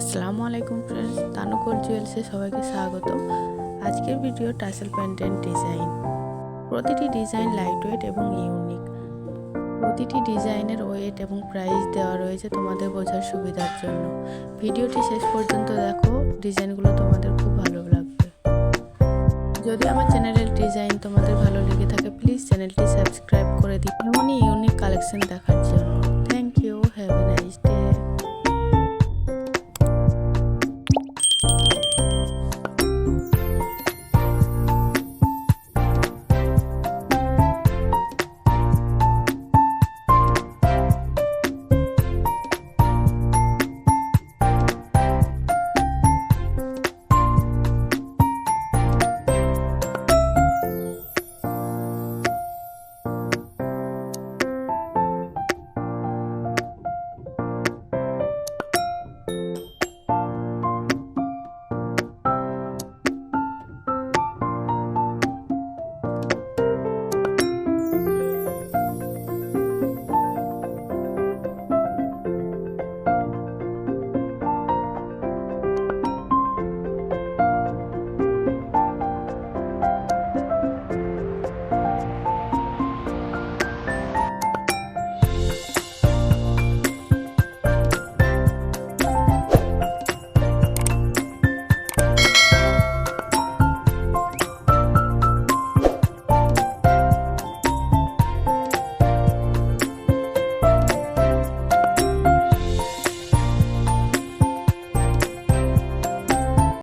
আসসালামু আলাইকুম ফ্রেন্ডস, তানুক জুয়েলসে সবাইকে স্বাগত। আজকের ভিডিও টাসেল প্যান্ডেন্ট ডিজাইন। প্রতিটি ডিজাইন লাইট ওয়েট এবং ইউনিক। প্রতিটি ডিজাইনের ওয়েট এবং প্রাইস দেওয়া রয়েছে তোমাদের বোঝার সুবিধার জন্য। ভিডিওটি শেষ পর্যন্ত দেখো, ডিজাইনগুলো তোমাদের খুব ভালো লাগবে। যদি আমার চ্যানেলের ডিজাইন তোমাদের ভালো লেগে থাকে প্লিজ চ্যানেলটি সাবস্ক্রাইব করে দিও এমনই ইউনিক কালেকশন দেখার জন্য।